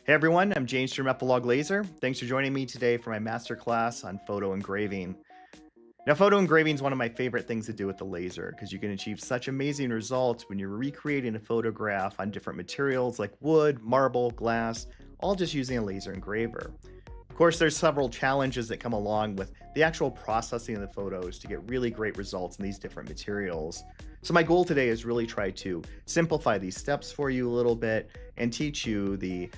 Hey everyone, I'm James from Epilog Laser. Thanks for joining me today for my masterclass on photo engraving. Now, photo engraving is one of my favorite things to do with the laser because you can achieve such amazing results when you're recreating a photograph on different materials like wood, marble, glass, all just using a laser engraver. Of course, there's several challenges that come along with the actual processing of the photos to get really great results in these different materials. So my goal today is really try to simplify these steps for you a little bit and teach you the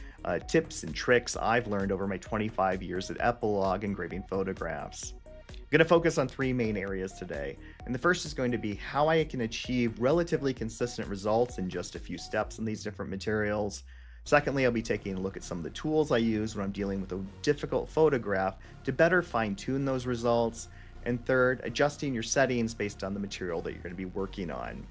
tips and tricks I've learned over my 25 years at Epilog engraving photographs. I'm going to focus on three main areas today. And the first is going to be how I can achieve relatively consistent results in just a few steps in these different materials. Secondly, I'll be taking a look at some of the tools I use when I'm dealing with a difficult photograph to better fine tune those results. And third, adjusting your settings based on the material that you're going to be working on.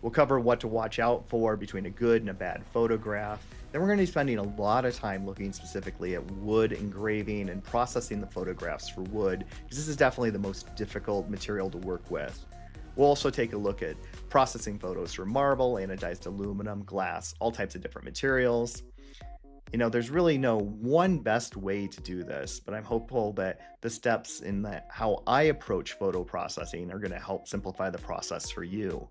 We'll cover what to watch out for between a good and a bad photograph. Then we're going to be spending a lot of time looking specifically at wood engraving and processing the photographs for wood, because this is definitely the most difficult material to work with. We'll also take a look at processing photos for marble, anodized aluminum, glass, all types of different materials. There's really no one best way to do this, but I'm hopeful that the steps in that how I approach photo processing are going to help simplify the process for you.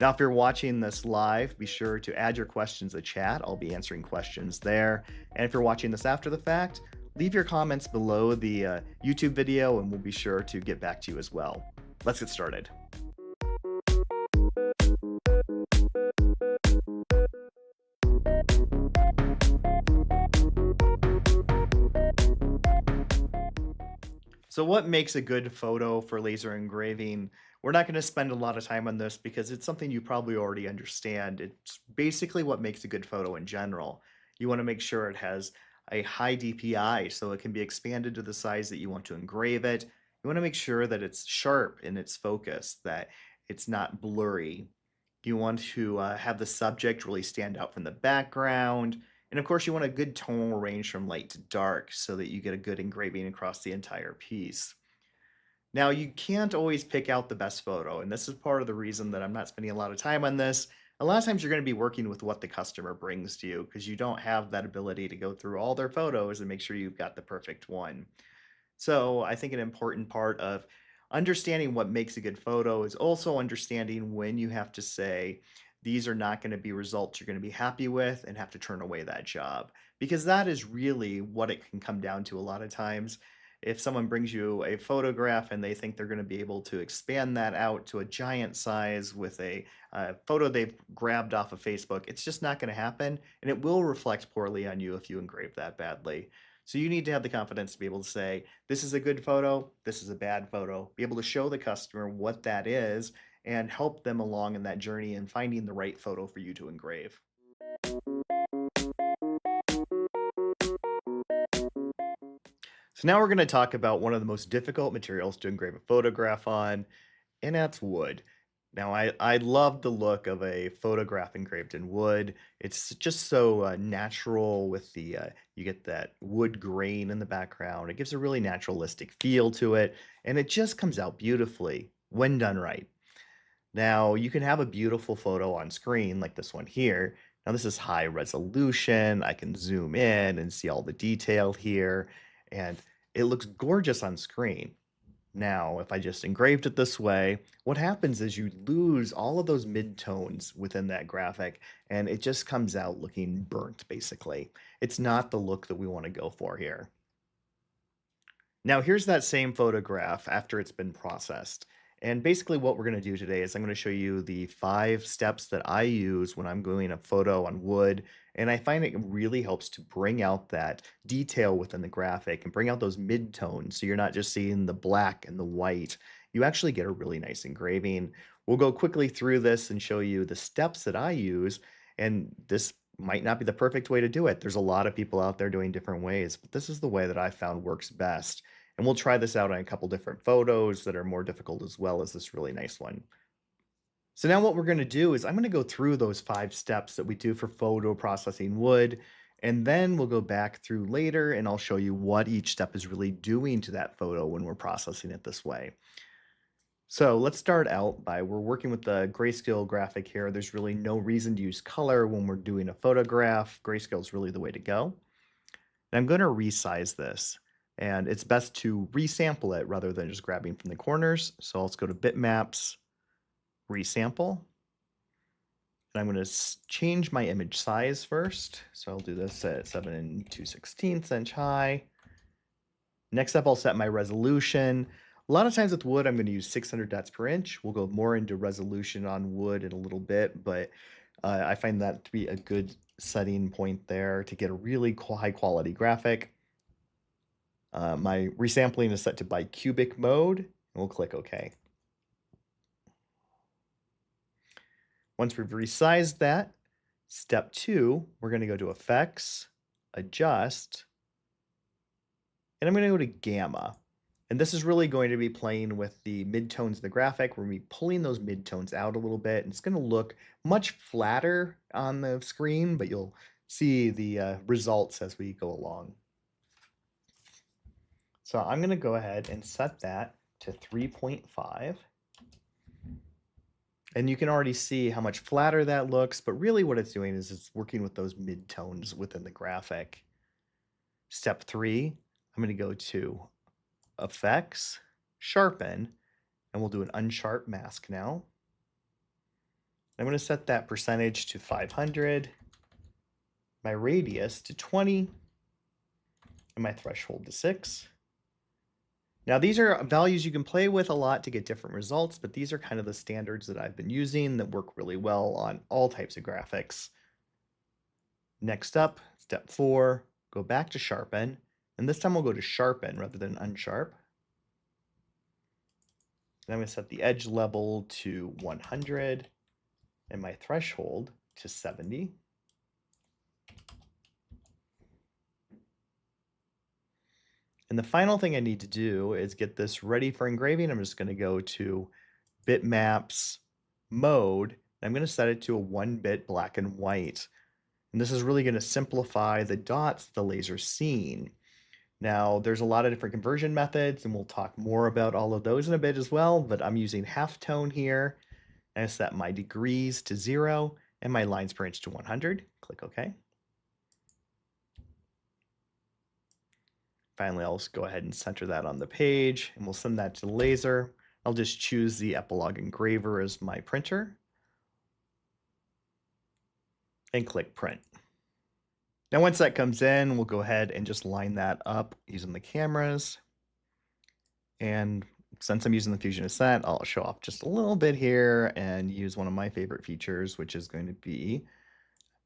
Now, if you're watching this live, be sure to add your questions to chat. I'll be answering questions there. And if you're watching this after the fact, leave your comments below the YouTube video and we'll be sure to get back to you as well. Let's get started. So what makes a good photo for laser engraving? We're not going to spend a lot of time on this because it's something you probably already understand. It's basically what makes a good photo in general. You want to make sure it has a high DPI so it can be expanded to the size that you want to engrave it. You want to make sure that it's sharp in its focus, that it's not blurry. You want to have the subject really stand out from the background. And of course, you want a good tonal range from light to dark so that you get a good engraving across the entire piece. Now, you can't always pick out the best photo, and this is part of the reason that I'm not spending a lot of time on this. A lot of times you're going to be working with what the customer brings to you because you don't have that ability to go through all their photos and make sure you've got the perfect one. So I think an important part of understanding what makes a good photo is also understanding when you have to say, these are not going to be results you're going to be happy with and have to turn away that job. Because that is really what it can come down to a lot of times. If someone brings you a photograph and they think they're going to be able to expand that out to a giant size with a photo they've grabbed off of Facebook, it's just not going to happen. And it will reflect poorly on you if you engrave that badly. So you need to have the confidence to be able to say, this is a good photo, this is a bad photo, be able to show the customer what that is and help them along in that journey and finding the right photo for you to engrave. So now we're going to talk about one of the most difficult materials to engrave a photograph on, and that's wood. Now, I love the look of a photograph engraved in wood. It's just so natural with you get that wood grain in the background. It gives a really naturalistic feel to it, and it just comes out beautifully when done right. Now, you can have a beautiful photo on screen like this one here. Now, this is high resolution. I can zoom in and see all the detail here, and it looks gorgeous on screen. Now, if I just engraved it this way, what happens is you lose all of those midtones within that graphic, and it just comes out looking burnt, basically. It's not the look that we want to go for here. Now, here's that same photograph after it's been processed. And basically, what we're going to do today is I'm going to show you the 5 steps that I use when I'm doing a photo on wood. And I find it really helps to bring out that detail within the graphic and bring out those midtones. So you're not just seeing the black and the white. You actually get a really nice engraving. We'll go quickly through this and show you the steps that I use. And this might not be the perfect way to do it. There's a lot of people out there doing different ways, but this is the way that I found works best. And we'll try this out on a couple different photos that are more difficult as well as this really nice one. So now what we're going to do is I'm going to go through those 5 steps that we do for photo processing wood, and then we'll go back through later and I'll show you what each step is really doing to that photo when we're processing it this way. So let's start out by we're working with the grayscale graphic here. There's really no reason to use color when we're doing a photograph. Grayscale is really the way to go. And I'm going to resize this. And it's best to resample it rather than just grabbing from the corners. So let's go to bitmaps, resample. And I'm going to change my image size first. So I'll do this at 7 2/16 inch high. Next up, I'll set my resolution. A lot of times with wood, I'm going to use 600 dots per inch. We'll go more into resolution on wood in a little bit, but I find that to be a good setting point there to get a really high quality graphic. My resampling is set to bicubic mode, and we'll click OK. Once we've resized that, step 2, we're going to go to Effects, Adjust, and I'm going to go to Gamma. And this is really going to be playing with the midtones of the graphic. We're going to be pulling those midtones out a little bit. And it's going to look much flatter on the screen, but you'll see the results as we go along. So I'm going to go ahead and set that to 3.5. And you can already see how much flatter that looks, but really what it's doing is it's working with those midtones within the graphic. Step 3, I'm going to go to Effects, Sharpen, and we'll do an unsharp mask now. I'm going to set that percentage to 500, my radius to 20, and my threshold to 6. Now these are values you can play with a lot to get different results, but these are kind of the standards that I've been using that work really well on all types of graphics. Next up, step 4, go back to Sharpen, and this time we'll go to Sharpen rather than Unsharp. And I'm going to set the edge level to 100 and my threshold to 70. And the final thing I need to do is get this ready for engraving. I'm just going to go to bitmaps mode. And I'm going to set it to a 1-bit black and white. And this is really going to simplify the dots the laser's seeing. Now, there's a lot of different conversion methods, and we'll talk more about all of those in a bit as well, but I'm using halftone here. I set my degrees to 0 and my lines per inch to 100. Click OK. Finally, I'll just go ahead and center that on the page, and we'll send that to the laser. I'll just choose the Epilog Engraver as my printer and click Print. Now, once that comes in, we'll go ahead and just line that up using the cameras. And since I'm using the Fusion Ascent, I'll show off just a little bit here and use one of my favorite features, which is going to be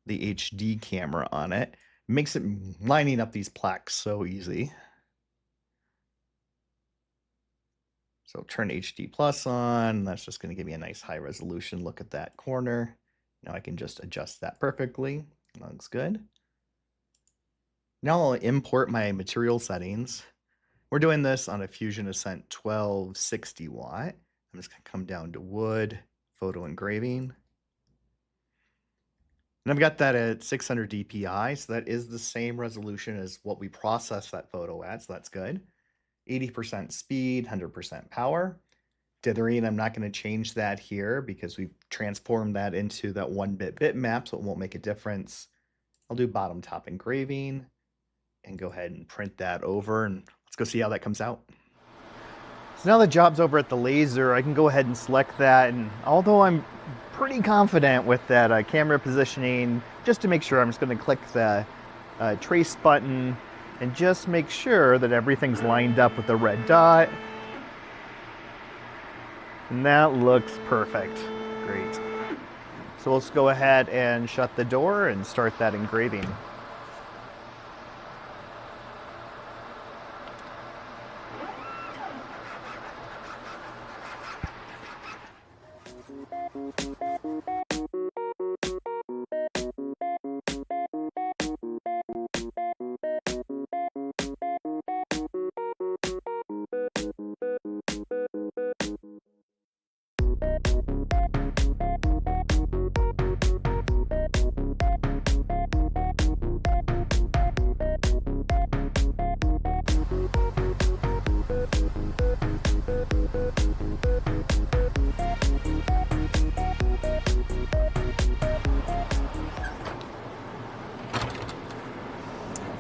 the HD camera on it. It makes it lining up these plaques so easy. So turn HD plus on. That's just going to give me a nice high resolution look at that corner. Now I can just adjust that perfectly. That looks good. Now I'll import my material settings. We're doing this on a Fusion Ascent 1260 watt. I'm just going to come down to wood, photo engraving. And I've got that at 600 dpi, so that is the same resolution as what we process that photo at, so that's good. 80% speed, 100% power. Dithering, I'm not going to change that here because we've transformed that into that 1-bit bitmap, so it won't make a difference. I'll do bottom top engraving and go ahead and print that over, and let's go see how that comes out. So now the job's over at the laser, I can go ahead and select that, and although I'm pretty confident with that camera positioning, just to make sure, I'm just going to click the trace button and just make sure that everything's lined up with the red dot. And that looks perfect. Great. So let's go ahead and shut the door and start that engraving.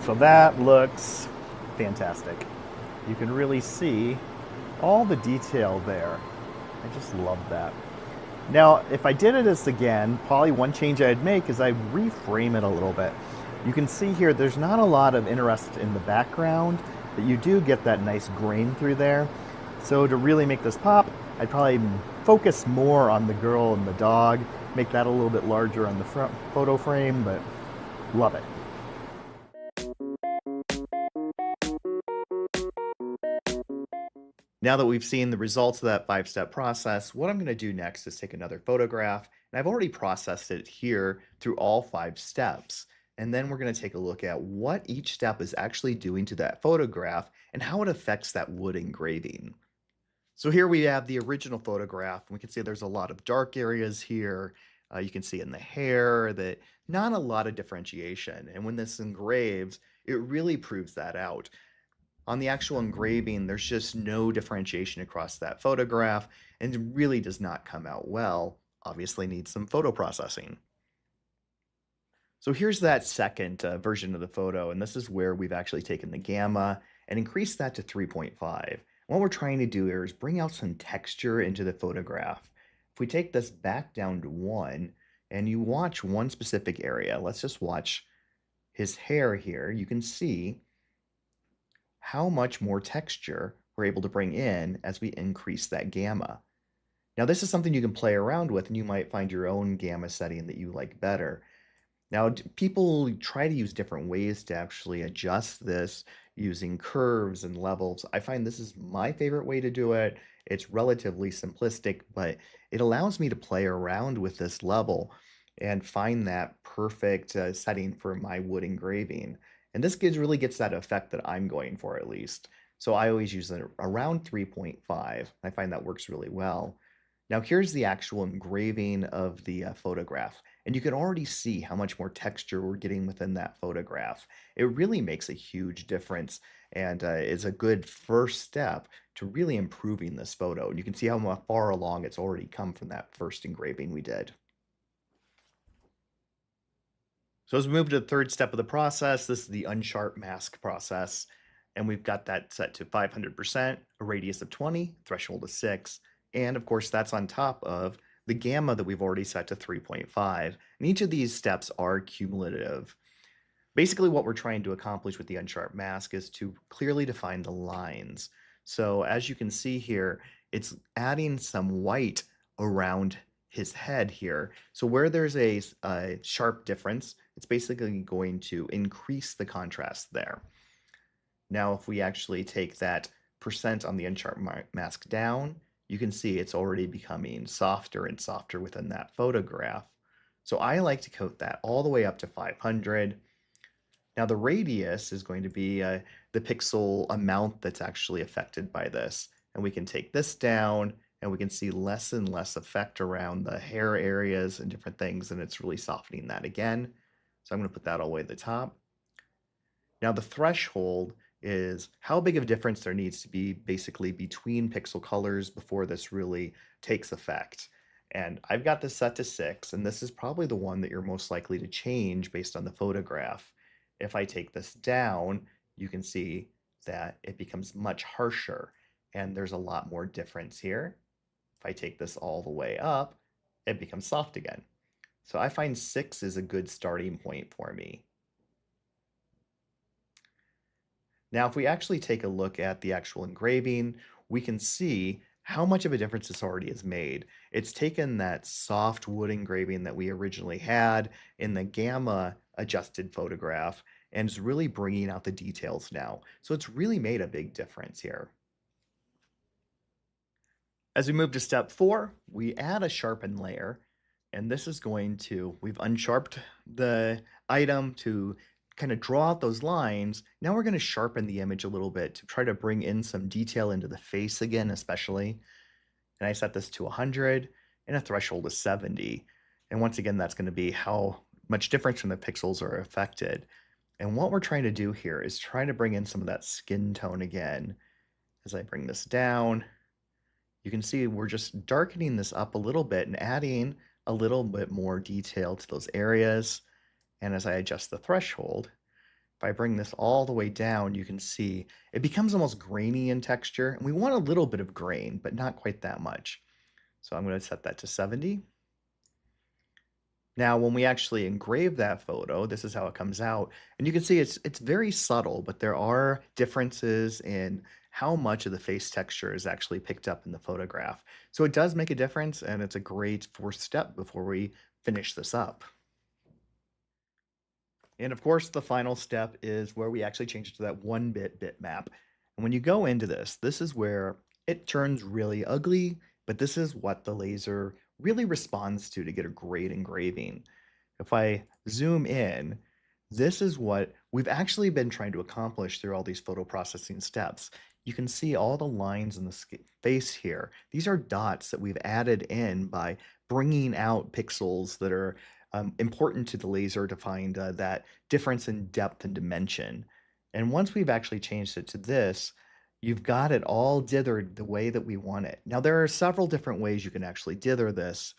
So that looks fantastic. You can really see all the detail there. I just love that. Now, if I did this again, probably one change I'd make is I'd reframe it a little bit. You can see here there's not a lot of interest in the background, but you do get that nice grain through there. So to really make this pop, I'd probably focus more on the girl and the dog, make that a little bit larger on the front photo frame, but love it. Now that we've seen the results of that 5-step process, what I'm going to do next is take another photograph, and I've already processed it here through all 5 steps. And then we're going to take a look at what each step is actually doing to that photograph and how it affects that wood engraving. So here we have the original photograph, and we can see there's a lot of dark areas here. You can see in the hair that not a lot of differentiation. And when this engraves, it really proves that out. On the actual engraving, there's just no differentiation across that photograph and it really does not come out well. Obviously needs some photo processing. So here's that second version of the photo, and this is where we've actually taken the gamma and increased that to 3.5. What we're trying to do here is bring out some texture into the photograph. If we take this back down to 1 and you watch one specific area, let's just watch his hair here, you can see how much more texture we're able to bring in as we increase that gamma. Now, this is something you can play around with, and you might find your own gamma setting that you like better. Now, people try to use different ways to actually adjust this using curves and levels. I find this is my favorite way to do it. It's relatively simplistic, but it allows me to play around with this level and find that perfect setting for my wood engraving. And this really gets that effect that I'm going for at least. So I always use it around 3.5. I find that works really well. Now here's the actual engraving of the photograph. And you can already see how much more texture we're getting within that photograph. It really makes a huge difference and is a good first step to really improving this photo. And you can see how far along it's already come from that first engraving we did. So as we move to the third step of the process, this is the unsharp mask process. And we've got that set to 500%, a radius of 20, threshold of 6. And of course, that's on top of the gamma that we've already set to 3.5. And each of these steps are cumulative. Basically, what we're trying to accomplish with the unsharp mask is to clearly define the lines. So as you can see here, it's adding some white around his head here. So where there's a sharp difference, it's basically going to increase the contrast there. Now, if we actually take that percent on the unsharp mask down, you can see it's already becoming softer and softer within that photograph. So I like to coat that all the way up to 500. Now the radius is going to be the pixel amount that's actually affected by this. And we can take this down and we can see less and less effect around the hair areas and different things, and it's really softening that again. So I'm going to put that all the way to the top. Now the threshold is how big of a difference there needs to be basically between pixel colors before this really takes effect. And I've got this set to 6, and this is probably the one that you're most likely to change based on the photograph. If I take this down, you can see that it becomes much harsher, and there's a lot more difference here. If I take this all the way up, it becomes soft again. So I find 6 is a good starting point for me. Now, if we actually take a look at the actual engraving, we can see how much of a difference this already has made. It's taken that soft wood engraving that we originally had in the gamma adjusted photograph and is really bringing out the details now. So it's really made a big difference here. As we move to step 4, we add a sharpen layer, and this is going to, we've unsharped the item to kind of draw out those lines. Now we're going to sharpen the image a little bit to try to bring in some detail into the face again, especially. And I set this to 100 and a threshold of 70. And once again, that's going to be how much difference from the pixels are affected. And what we're trying to do here is try to bring in some of that skin tone again. As I bring this down, you can see we're just darkening this up a little bit and adding a little bit more detail to those areas. And as I adjust the threshold, If I bring this all the way down, you can see it becomes almost grainy in texture, and we want a little bit of grain, but not quite that much. So I'm going to set that to 70. Now, when we actually engrave that photo, this is how it comes out. And you can see it's very subtle, but there are differences in how much of the face texture is actually picked up in the photograph. So it does make a difference, and it's a great first step before we finish this up. And of course, the final step is where we actually change it to that 1-bit bitmap. And when you go into this, this is where it turns really ugly, but this is what the laser really responds to get a great engraving. If I zoom in, this is what we've actually been trying to accomplish through all these photo processing steps. You can see all the lines in the face here. These are dots that we've added in by bringing out pixels that are important to the laser to find that difference in depth and dimension. And once we've actually changed it to this, you've got it all dithered the way that we want it. Now, there are several different ways you can actually dither this,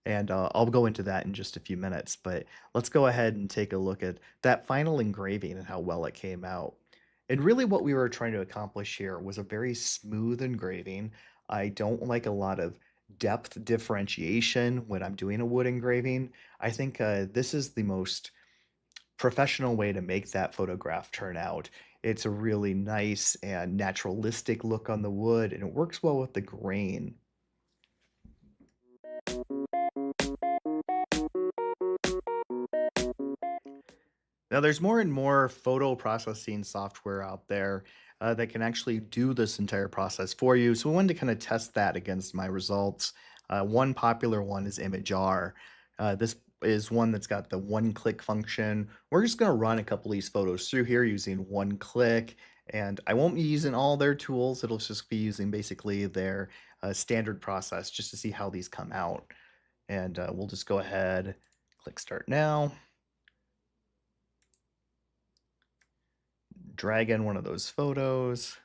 and I'll go into that in just a few minutes. But let's go ahead and take a look at that final engraving and how well it came out. And really, what we were trying to accomplish here was a very smooth engraving. I don't like a lot of depth differentiation when I'm doing a wood engraving. I think this is the most professional way to make that photograph turn out. It's a really nice and naturalistic look on the wood, and it works well with the grain. Now, there's more and more photo processing software out there that can actually do this entire process for you. So, we wanted to kind of test that against my results. One popular one is ImageR. This is one that's got the one click function. We're just going to run a couple of these photos through here using one click. And I won't be using all their tools, it'll just be using basically their standard process just to see how these come out. And we'll just go ahead, click start now. Drag in one of those photos.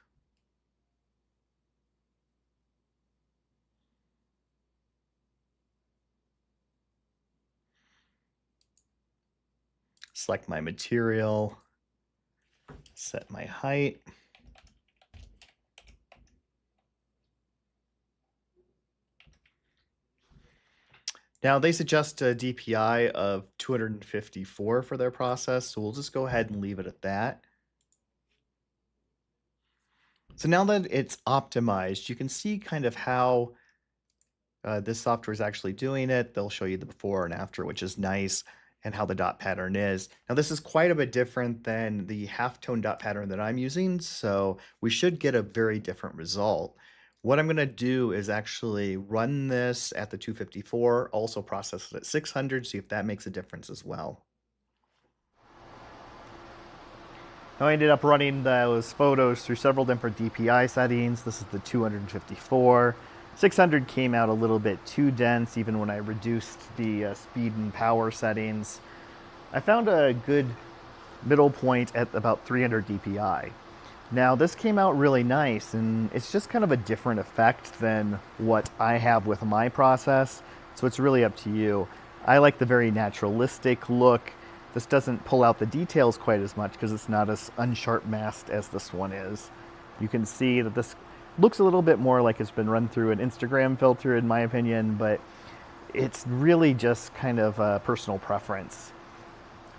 Select my material, set my height. Now they suggest a DPI of 254 for their process, so we'll just go ahead and leave it at that. So now that it's optimized, you can see kind of how this software is actually doing it. They'll show you the before and after, which is nice, and how the dot pattern is. Now, this is quite a bit different than the halftone dot pattern that I'm using, so we should get a very different result. What I'm going to do is actually run this at the 254, also process it at 600, see if that makes a difference as well. Now, I ended up running those photos through several different DPI settings. This is the 254. 600 came out a little bit too dense, even when I reduced the speed and power settings. I found a good middle point at about 300 DPI. Now, this came out really nice, and it's just kind of a different effect than what I have with my process, so it's really up to you. I like the very naturalistic look. This doesn't pull out the details quite as much because it's not as unsharp masked as this one is. You can see that this looks a little bit more like it's been run through an Instagram filter, in my opinion, but it's really just kind of a personal preference.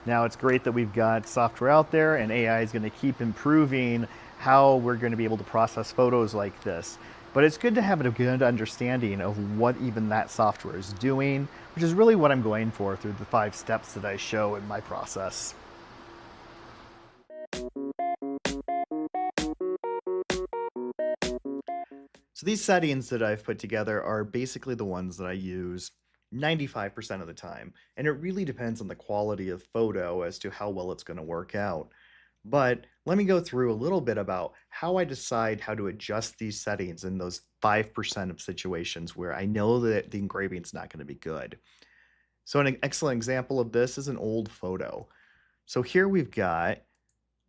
Now, it's great that we've got software out there, and AI is going to keep improving how we're going to be able to process photos like this. But it's good to have a good understanding of what even that software is doing, which is really what I'm going for through the 5 steps that I show in my process. So these settings that I've put together are basically the ones that I use 95% of the time. And it really depends on the quality of photo as to how well it's going to work out. But let me go through a little bit about how I decide how to adjust these settings in those 5% of situations where I know that the engraving is not going to be good. So an excellent example of this is an old photo. So here we've got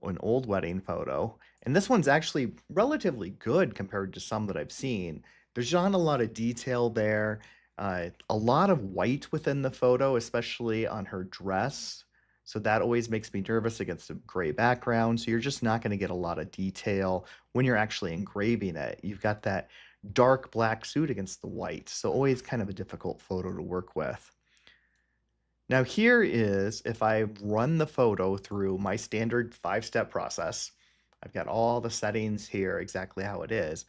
an old wedding photo, and this one's actually relatively good compared to some that I've seen. There's not a lot of detail there, a lot of white within the photo, especially on her dress. So that always makes me nervous against a gray background. So you're just not going to get a lot of detail when you're actually engraving it. You've got that dark black suit against the white. So always kind of a difficult photo to work with. Now here is if I run the photo through my standard 5-step process. I've got all the settings here exactly how it is.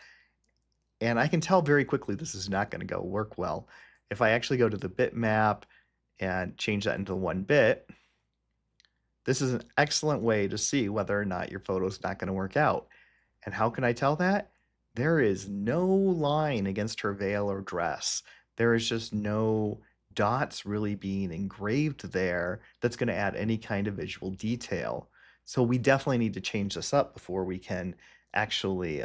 And I can tell very quickly this is not going to go work well. If I actually go to the bitmap and change that into 1 bit, this is an excellent way to see whether or not your photo is not going to work out. And how can I tell that? There is no line against her veil or dress. There is just no dots really being engraved there that's going to add any kind of visual detail. So we definitely need to change this up before we can actually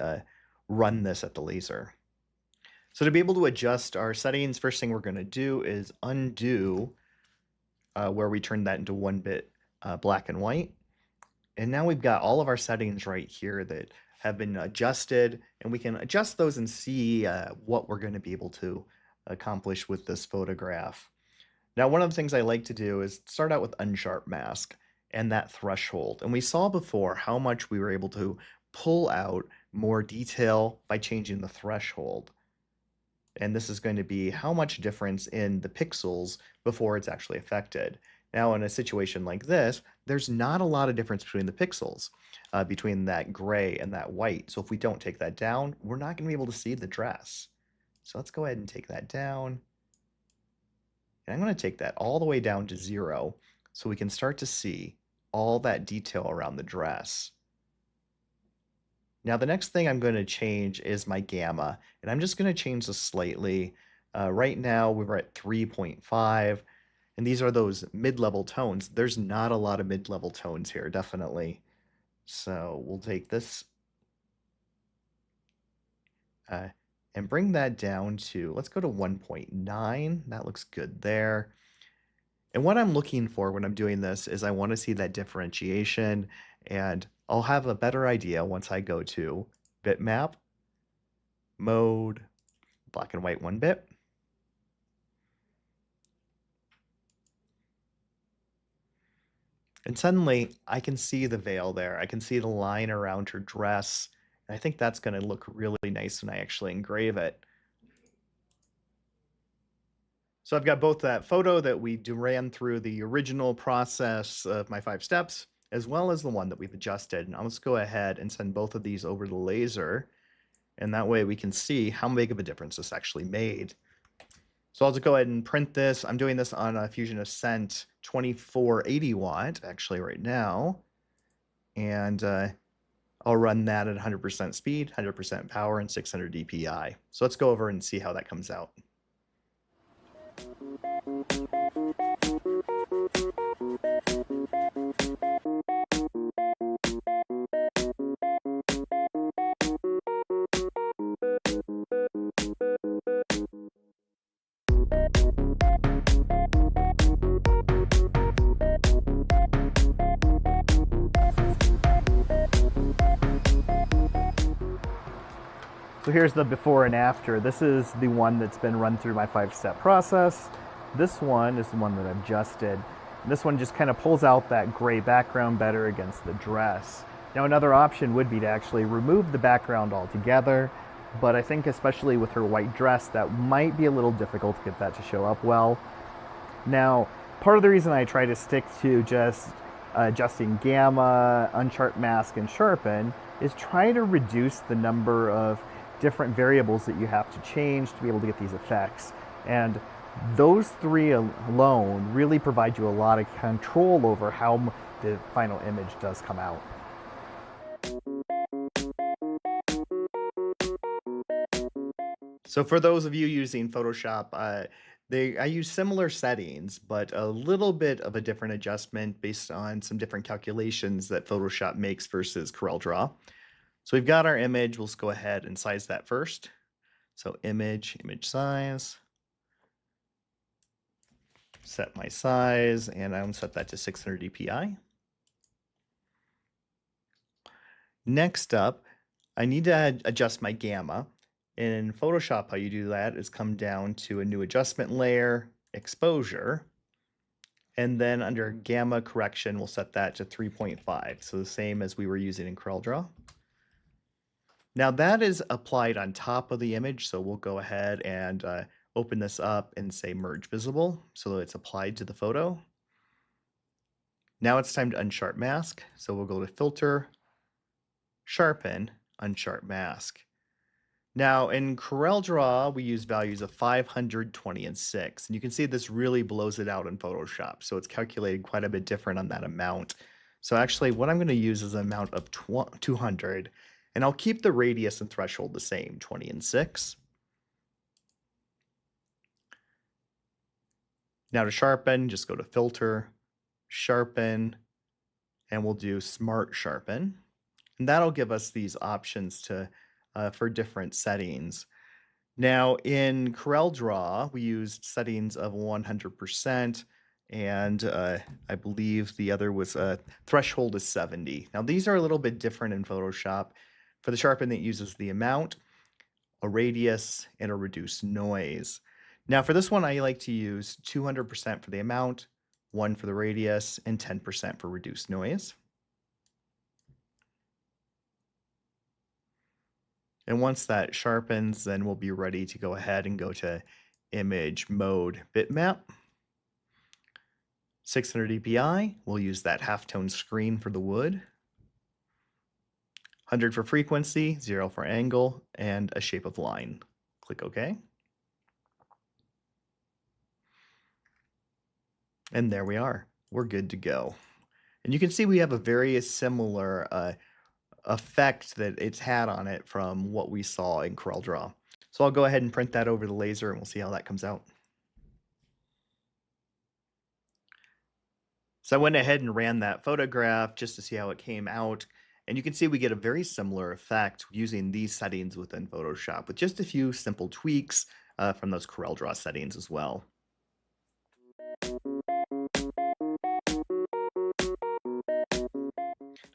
run this at the laser. So to be able to adjust our settings, first thing we're going to do is undo where we turned that into 1 bit black and white. And now we've got all of our settings right here that have been adjusted, and we can adjust those and see what we're going to be able to accomplish with this photograph. Now, one of the things I like to do is start out with unsharp mask and that threshold. And we saw before how much we were able to pull out more detail by changing the threshold. And this is going to be how much difference in the pixels before it's actually affected. Now, in a situation like this, there's not a lot of difference between the pixels, between that gray and that white. So if we don't take that down, we're not going to be able to see the dress. So let's go ahead and take that down. And I'm going to take that all the way down to 0 so we can start to see all that detail around the dress. Now, the next thing I'm going to change is my gamma, and I'm just going to change this slightly. Right now, we're at 3.5, and these are those mid-level tones. There's not a lot of mid-level tones here, definitely. So we'll take this and bring that down to, let's go to 1.9. That looks good there. And what I'm looking for when I'm doing this is I want to see that differentiation, and I'll have a better idea once I go to bitmap, mode, black and white 1 bit. And suddenly I can see the veil there. I can see the line around her dress. And I think that's going to look really nice when I actually engrave it. So I've got both that photo that we ran through the original process of my 5 steps, as well as the one that we've adjusted. And I'll just go ahead and send both of these over to the laser. And that way we can see how big of a difference this actually made. So I'll just go ahead and print this. I'm doing this on a Fusion Ascent 2480 watt, actually right now. And I'll run that at 100% speed, 100% power, and 600 dpi. So let's go over and see how that comes out. So here's the before and after. This is the one that's been run through my 5-step process. This one is the one that I've adjusted. And this one just kind of pulls out that gray background better against the dress. Now another option would be to actually remove the background altogether, but I think especially with her white dress, that might be a little difficult to get that to show up well. Now, part of the reason I try to stick to just adjusting gamma, unsharp mask, and sharpen is try to reduce the number of different variables that you have to change to be able to get these effects. And those 3 alone really provide you a lot of control over how the final image does come out. So for those of you using Photoshop, I use similar settings, but a little bit of a different adjustment based on some different calculations that Photoshop makes versus CorelDRAW. So we've got our image. We'll just go ahead and size that first. So image size. Set my size, and I'm going to set that to 600 dpi. Next up, I need to adjust my gamma. In Photoshop, how you do that is come down to a new adjustment layer, exposure, And then under gamma correction, we'll set that to 3.5. So the same as we were using in CorelDRAW. Now that is applied on top of the image. So we'll go ahead and open this up and say merge visible. So that it's applied to the photo. Now it's time to unsharp mask. So we'll go to filter, sharpen, unsharp mask. Now in CorelDRAW, we use values of 500, 20, and 6. And you can see this really blows it out in Photoshop. So it's calculated quite a bit different on that amount. So actually what I'm going to use is an amount of 200. And I'll keep the radius and threshold the same, 20 and 6. Now to sharpen, just go to filter, sharpen, and we'll do smart sharpen. And that'll give us these options to for different settings. Now in CorelDRAW, we used settings of 100%, and I believe the other was threshold is 70. Now these are a little bit different in Photoshop. For the sharpen, it uses the amount, a radius, and a reduced noise. Now for this one, I like to use 200% for the amount, 1 for the radius, and 10% for reduced noise. And once that sharpens, then we'll be ready to go ahead and go to image mode bitmap. 600 dpi, we'll use that halftone screen for the wood. 100 for frequency, 0 for angle, and a shape of line. Click OK. And there we are. We're good to go. And you can see we have a very similar effect that it's had on it from what we saw in CorelDRAW. So I'll go ahead and print that over the laser and we'll see how that comes out. So I went ahead and ran that photograph just to see how it came out. And you can see we get a very similar effect using these settings within Photoshop with just a few simple tweaks from those CorelDRAW settings as well.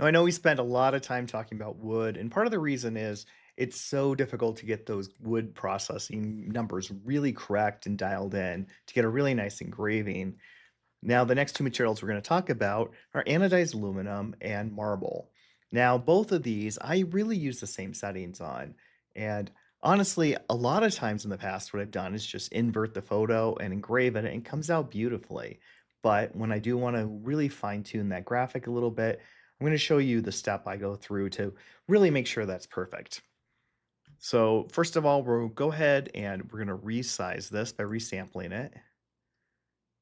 Now, I know we spent a lot of time talking about wood, and part of the reason is it's so difficult to get those wood processing numbers really correct and dialed in to get a really nice engraving. Now, the next two materials we're going to talk about are anodized aluminum and marble. Now, both of these, I really use the same settings on. And honestly, a lot of times in the past, what I've done is just invert the photo and engrave it, and it comes out beautifully. But when I do want to really fine tune that graphic a little bit, I'm going to show you the step I go through to really make sure that's perfect. So first of all, we'll go ahead and we're going to resize this by resampling it.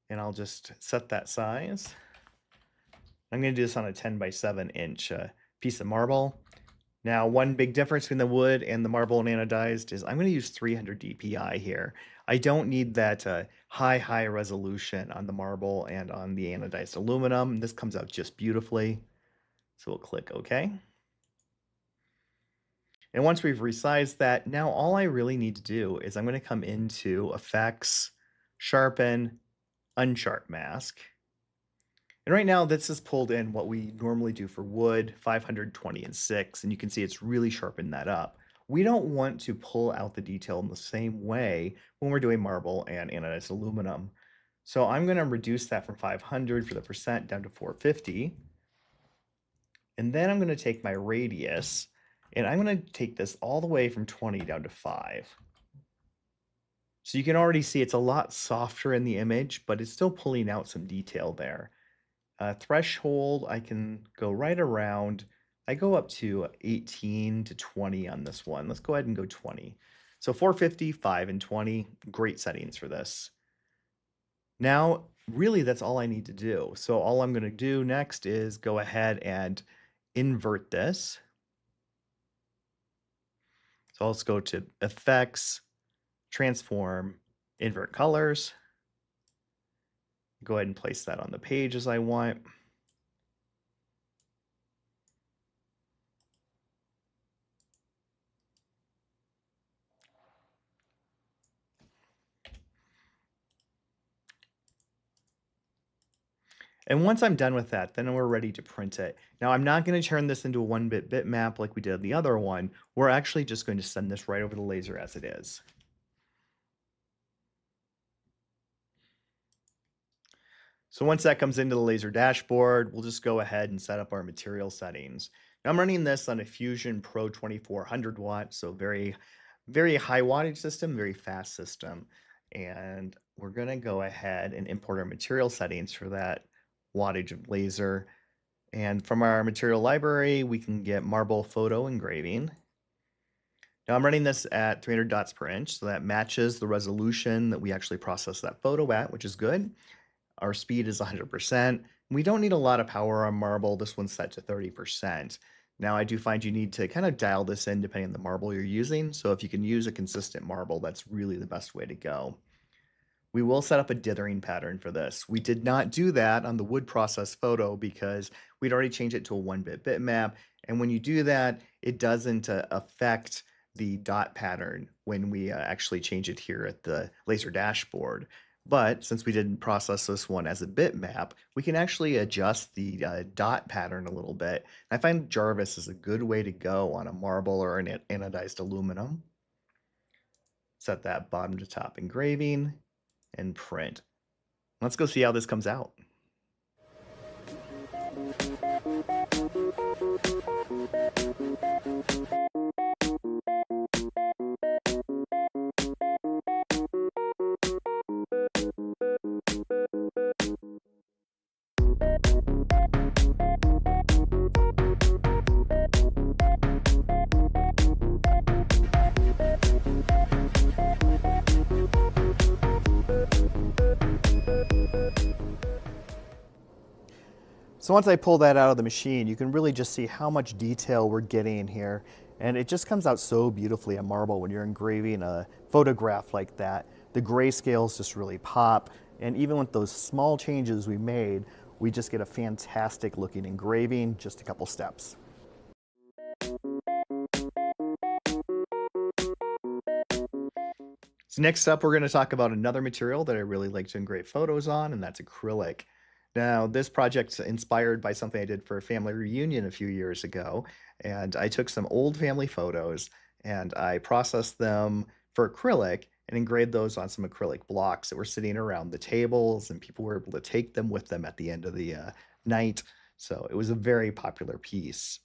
And I'll just set that size. I'm going to do this on a 10 by 7 inch piece of marble. Now, one big difference between the wood and the marble and anodized is I'm going to use 300 dpi here. I don't need that high resolution on the marble and on the anodized aluminum. This comes out just beautifully. So we'll click OK. And once we've resized that, now all I really need to do is I'm going to come into Effects, Sharpen, Unsharp Mask. And right now, this is pulled in what we normally do for wood, 520 and 6, and you can see it's really sharpened that up. We don't want to pull out the detail in the same way when we're doing marble and anodized aluminum. So I'm going to reduce that from 500 for the percent down to 450. And then I'm going to take my radius, and I'm going to take this all the way from 20 down to 5. So you can already see it's a lot softer in the image, but it's still pulling out some detail there. Threshold, I can go right around, I go up to 18 to 20 on this one. Let's go ahead and go 20. So 450, 5, and 20, great settings for this. Now, really, that's all I need to do. So all I'm going to do next is go ahead and invert this. So let's go to Effects, Transform, Invert Colors. Go ahead and place that on the page as I want. And once I'm done with that, then we're ready to print it. Now, I'm not going to turn this into a 1-bit bitmap like we did on the other one. We're actually just going to send this right over the laser as it is. So once that comes into the laser dashboard, we'll just go ahead and set up our material settings. Now I'm running this on a Fusion Pro 2400 watt, so very high wattage system, very fast system. And we're gonna go ahead and import our material settings for that wattage of laser. And from our material library, we can get marble photo engraving. Now I'm running this at 300 dots per inch, so that matches the resolution that we actually process that photo at, which is good. Our speed is 100%. We don't need a lot of power on marble. This one's set to 30%. Now, I do find you need to kind of dial this in depending on the marble you're using. So if you can use a consistent marble, that's really the best way to go. We will set up a dithering pattern for this. We did not do that on the wood process photo because we'd already changed it to a 1-bit bitmap. And when you do that, it doesn't affect the dot pattern when we actually change it here at the laser dashboard. But since we didn't process this one as a bitmap, we can actually adjust the dot pattern a little bit. I find Jarvis is a good way to go on a marble or an anodized aluminum. Set that bottom to top engraving and print. Let's go see how this comes out. So once I pull that out of the machine, you can really just see how much detail we're getting here. And it just comes out so beautifully on marble when you're engraving a photograph like that. The grayscales just really pop. And even with those small changes we made, we just get a fantastic looking engraving, just a couple steps. So next up, we're going to talk about another material that I really like to engrave photos on, and that's acrylic. Now, this project's inspired by something I did for a family reunion a few years ago, and I took some old family photos and I processed them for acrylic and engraved those on some acrylic blocks that were sitting around the tables, and people were able to take them with them at the end of the night. So it was a very popular piece.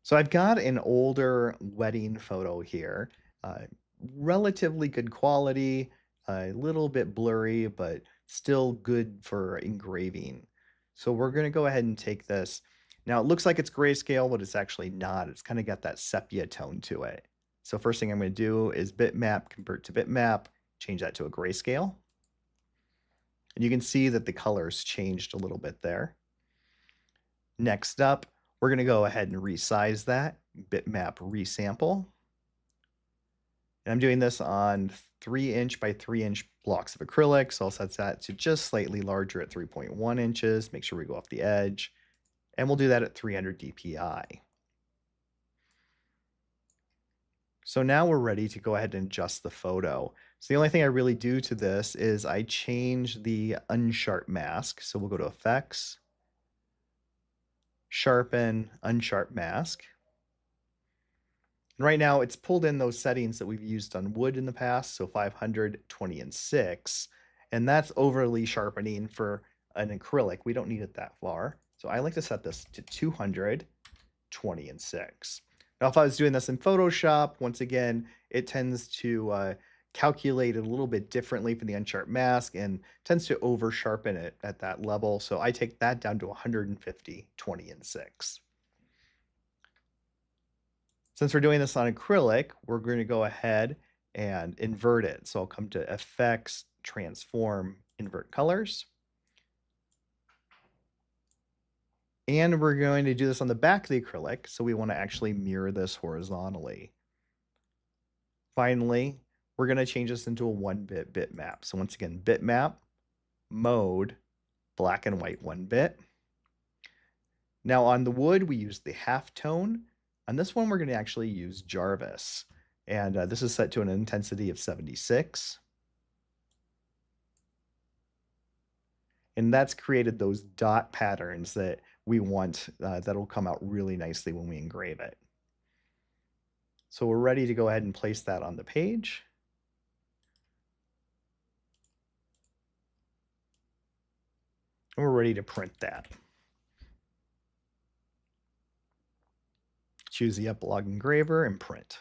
So I've got an older wedding photo here, uh, relatively good quality, a little bit blurry, but still good for engraving. So we're going to go ahead and take this. Now it looks like it's grayscale, but it's actually not. It's kind of got that sepia tone to it. So first thing I'm going to do is bitmap, convert to bitmap, change that to a grayscale. And you can see that the colors changed a little bit there. Next up, we're going to go ahead and resize that, bitmap resample. And I'm doing this on 3-inch by 3-inch blocks of acrylic, so I'll set that to just slightly larger at 3.1 inches. Make sure we go off the edge, and we'll do that at 300 dpi. So now we're ready to go ahead and adjust the photo. So the only thing I really do to this is I change the unsharp mask. So we'll go to Effects, Sharpen, Unsharp Mask. And right now it's pulled in those settings that we've used on wood in the past, so 500, 20, and 6. And that's overly sharpening for an acrylic. We don't need it that far. So I like to set this to 200, 20, and 6. Now, if I was doing this in Photoshop, once again, it tends to calculate it a little bit differently for the unsharp mask and tends to over sharpen it at that level. So I take that down to 150, 20, and 6. Since we're doing this on acrylic, we're going to go ahead and invert it. So I'll come to Effects, Transform, Invert Colors. And we're going to do this on the back of the acrylic, so we want to actually mirror this horizontally. Finally, we're going to change this into a 1-bit bitmap. So once again, bitmap, mode, black and white 1-bit. Now on the wood, we use the halftone. On this one, we're going to actually use Jarvis. And this is set to an intensity of 76. And that's created those dot patterns that we want that'll come out really nicely when we engrave it. So we're ready to go ahead and place that on the page. And we're ready to print that. Choose the epilogue engraver and print.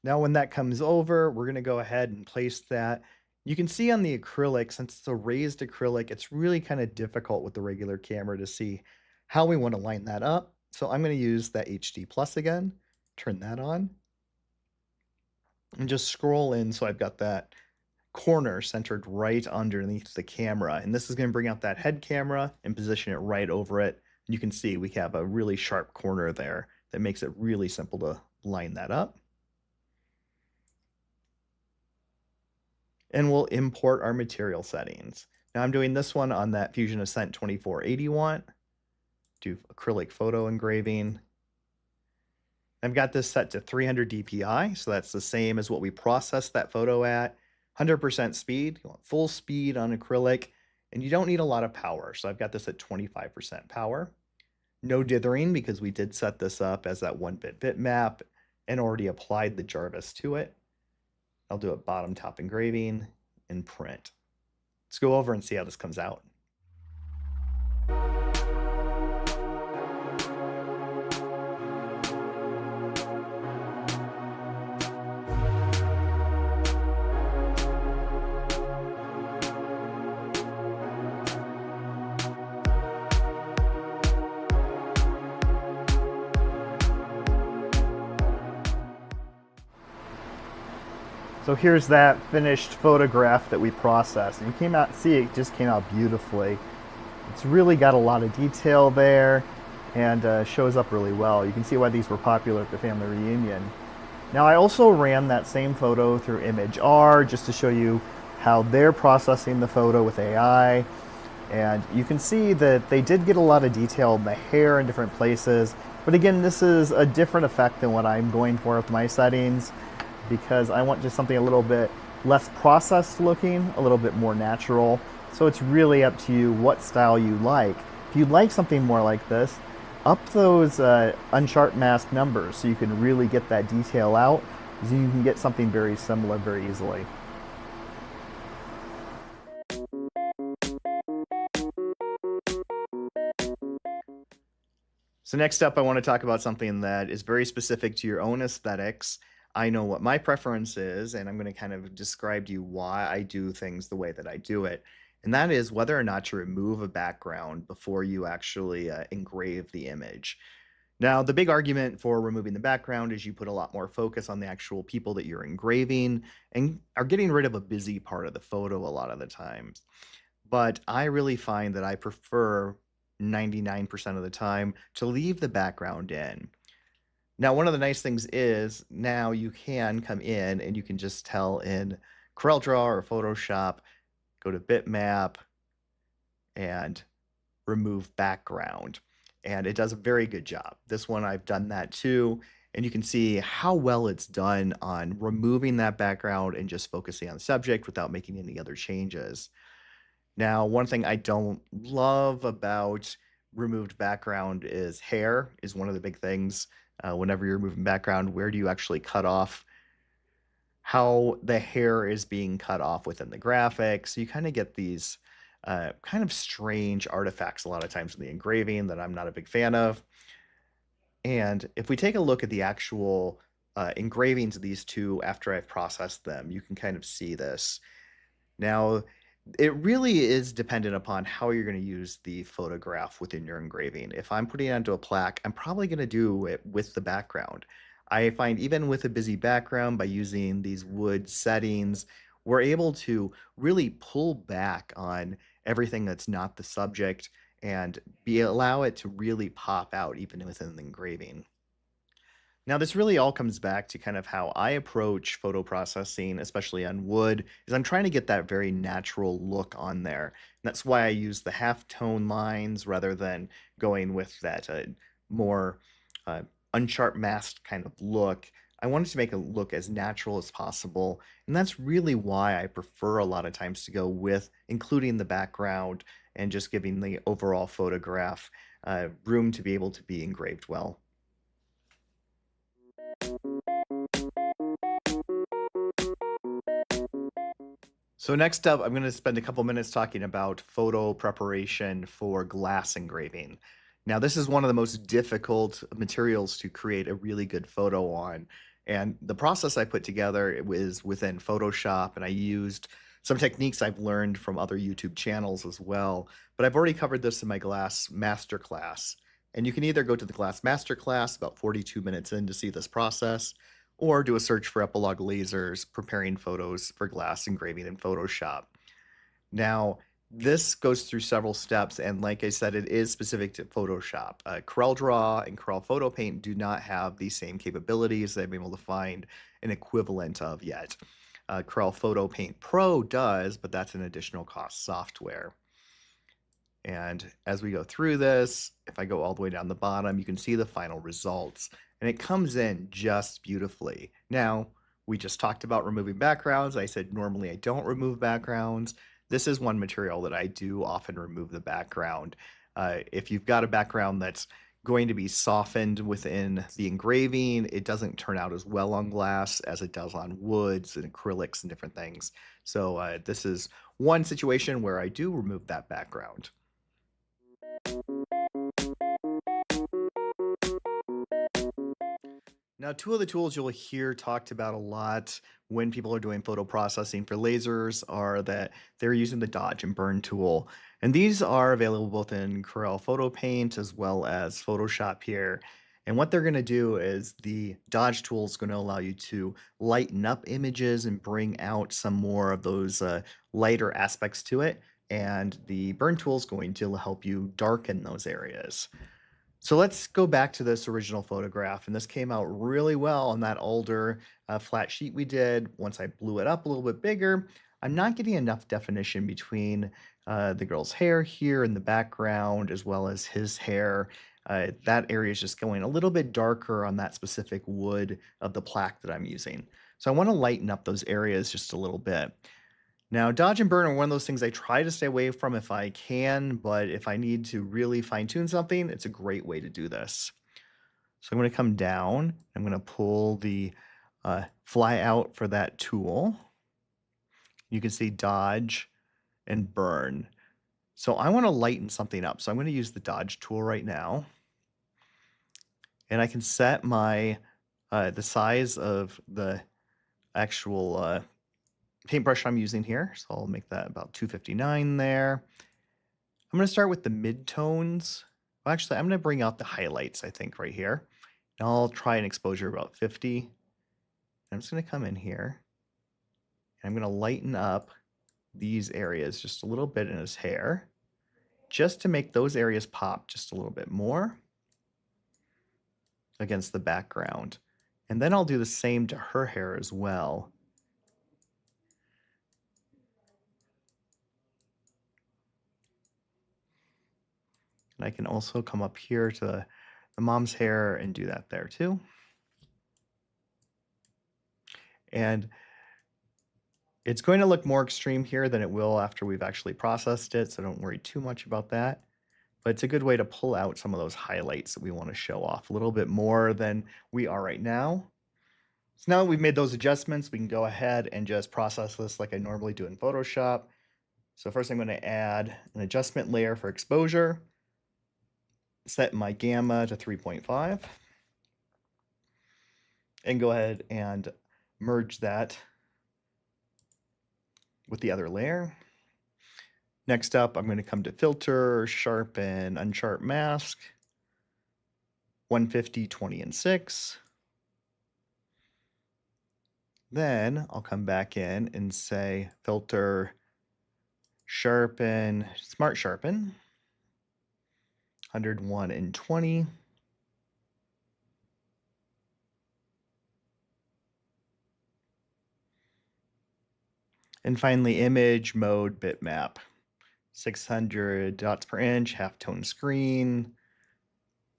Now when that comes over, we're going to go ahead and place that. You can see on the acrylic, since it's a raised acrylic, it's really kind of difficult with the regular camera to see how we want to line that up. So I'm going to use that HD plus again, turn that on, and just scroll in so I've got that corner centered right underneath the camera. And this is going to bring out that head camera and position it right over it. And you can see we have a really sharp corner there that makes it really simple to line that up. And we'll import our material settings. Now I'm doing this one on that Fusion Ascent 2480 watt. Do acrylic photo engraving. I've got this set to 300 DPI, so that's the same as what we processed that photo at. 100% speed, you want full speed on acrylic, and you don't need a lot of power, so I've got this at 25% power. No dithering because we did set this up as that 1-bit bitmap and already applied the Jarvis to it. I'll do a bottom top engraving and print. Let's go over and see how this comes out. So here's that finished photograph that we processed. And you see it just came out beautifully. It's really got a lot of detail there and shows up really well. You can see why these were popular at the family reunion. Now I also ran that same photo through Image R just to show you how they're processing the photo with AI. And you can see that they did get a lot of detail in the hair in different places. But again, this is a different effect than what I'm going for with my settings, because I want just something a little bit less processed looking, a little bit more natural. So it's really up to you what style you like. If you like something more like this, up those unsharp mask numbers so you can really get that detail out, so you can get something very similar very easily. So next up, I want to talk about something that is very specific to your own aesthetics. I know what my preference is, and I'm going to kind of describe to you why I do things the way that I do it. And that is whether or not to remove a background before you actually engrave the image. Now, the big argument for removing the background is you put a lot more focus on the actual people that you're engraving and are getting rid of a busy part of the photo a lot of the times. But I really find that I prefer 99% of the time to leave the background in. Now, one of the nice things is now you can come in and you can just tell in CorelDRAW or Photoshop, go to bitmap and remove background. And it does a very good job. This one, I've done that too. And you can see how well it's done on removing that background and just focusing on the subject without making any other changes. Now, one thing I don't love about removed background is hair is one of the big things. Whenever you're removing background, where do you actually cut off how the hair is being cut off within the graphics? So you kind of get these kind of strange artifacts a lot of times in the engraving that I'm not a big fan of. And if we take a look at the actual engravings of these two after I've processed them, you can kind of see this. Now, it really is dependent upon how you're going to use the photograph within your engraving. If I'm putting it onto a plaque, I'm probably going to do it with the background. I find even with a busy background, by using these wood settings, we're able to really pull back on everything that's not the subject and allow it to really pop out even within the engraving. Now, this really all comes back to kind of how I approach photo processing, especially on wood, is I'm trying to get that very natural look on there. And that's why I use the half-tone lines rather than going with that more uh, unsharp masked kind of look. I wanted to make it look as natural as possible. And that's really why I prefer a lot of times to go with including the background and just giving the overall photograph room to be able to be engraved well. So next up, I'm going to spend a couple minutes talking about photo preparation for glass engraving. Now, this is one of the most difficult materials to create a really good photo on. And the process I put together it was within Photoshop, and I used some techniques I've learned from other YouTube channels as well. But I've already covered this in my glass masterclass. And you can either go to the glass masterclass about 42 minutes in to see this process, or do a search for Epilogue Lasers preparing photos for glass engraving in Photoshop. Now, this goes through several steps, and like I said, it is specific to Photoshop. CorelDRAW and Corel Photo Paint do not have the same capabilities that I've been able to find an equivalent of yet. Corel Photo Paint Pro does, but that's an additional cost software. And as we go through this, if I go all the way down the bottom, you can see the final results. And it comes in just beautifully. Now, we just talked about removing backgrounds. I said normally I don't remove backgrounds. This is one material that I do often remove the background. If you've got a background that's going to be softened within the engraving, it doesn't turn out as well on glass as it does on woods and acrylics and different things. So this is one situation where I do remove that background. Now, two of the tools you'll hear talked about a lot when people are doing photo processing for lasers are that they're using the dodge and burn tool. And these are available both in Corel Photo Paint as well as Photoshop here. And what they're going to do is the dodge tool is going to allow you to lighten up images and bring out some more of those lighter aspects to it. And the burn tool is going to help you darken those areas. So let's go back to this original photograph, and this came out really well on that older flat sheet we did. Once I blew it up a little bit bigger, I'm not getting enough definition between the girl's hair here in the background as well as his hair. That area is just going a little bit darker on that specific wood of the plaque that I'm using. So I want to lighten up those areas just a little bit. Now, dodge and burn are one of those things I try to stay away from if I can, but if I need to really fine tune something, it's a great way to do this. So I'm going to come down. I'm going to pull the fly out for that tool. You can see dodge and burn. So I want to lighten something up. So I'm going to use the dodge tool right now. And I can set my the size of the actual paintbrush I'm using here. So I'll make that about 259 there. I'm going to start with the midtones. Well, actually, I'm going to bring out the highlights, I think, right here. And I'll try an exposure about 50. I'm just going to come in here. And I'm going to lighten up these areas just a little bit in his hair, just to make those areas pop just a little bit more against the background. And then I'll do the same to her hair as well. And I can also come up here to the mom's hair and do that there too. And it's going to look more extreme here than it will after we've actually processed it, so don't worry too much about that. But it's a good way to pull out some of those highlights that we want to show off a little bit more than we are right now. So now that we've made those adjustments, we can go ahead and just process this like I normally do in Photoshop. So first I'm going to add an adjustment layer for exposure, set my gamma to 3.5, and go ahead and merge that with the other layer. Next up, I'm going to come to Filter, Sharpen, Unsharp Mask, 150, 20, and 6. Then I'll come back in and say Filter, Sharpen, Smart Sharpen, 101 and 20. And finally, Image Mode Bitmap, 600 dots per inch, halftone screen,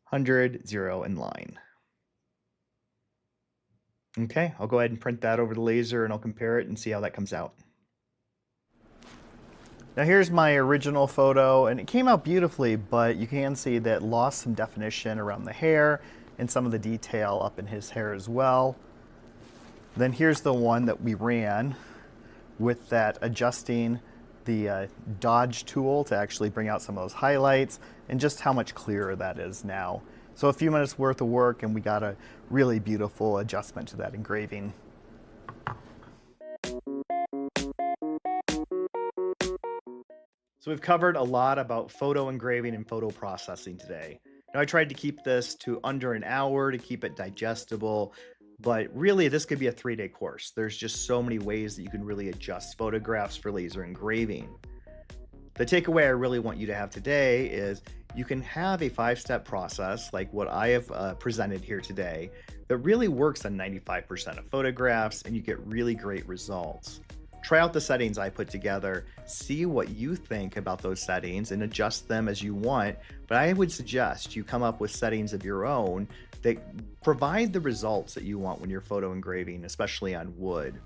100, 0, and line. Okay, I'll go ahead and print that over the laser and I'll compare it and see how that comes out. Now here's my original photo, and it came out beautifully, but you can see that it lost some definition around the hair and some of the detail up in his hair as well. Then here's the one that we ran with that adjusting the dodge tool to actually bring out some of those highlights and just how much clearer that is now. So a few minutes worth of work and we got a really beautiful adjustment to that engraving. So we've covered a lot about photo engraving and photo processing today. Now I tried to keep this to under an hour to keep it digestible, but really this could be a 3-day course. There's just so many ways that you can really adjust photographs for laser engraving. The takeaway I really want you to have today is you can have a 5-step process like what I have presented here today that really works on 95% of photographs and you get really great results. Try out the settings I put together, see what you think about those settings and adjust them as you want, but I would suggest you come up with settings of your own that provide the results that you want when you're photo engraving, especially on wood.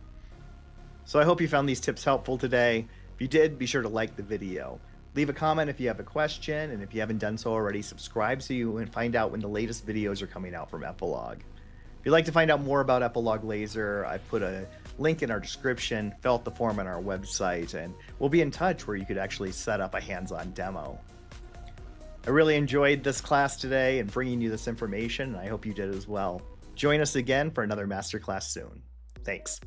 So I hope you found these tips helpful today. If you did, be sure to like the video. Leave a comment if you have a question, and if you haven't done so already, subscribe so you can find out when the latest videos are coming out from Epilogue. If you'd like to find out more about Epilogue Laser, I've put a link in our description, fill out the form on our website, and we'll be in touch where you could actually set up a hands-on demo. I really enjoyed this class today and bringing you this information, and I hope you did as well. Join us again for another masterclass soon. Thanks.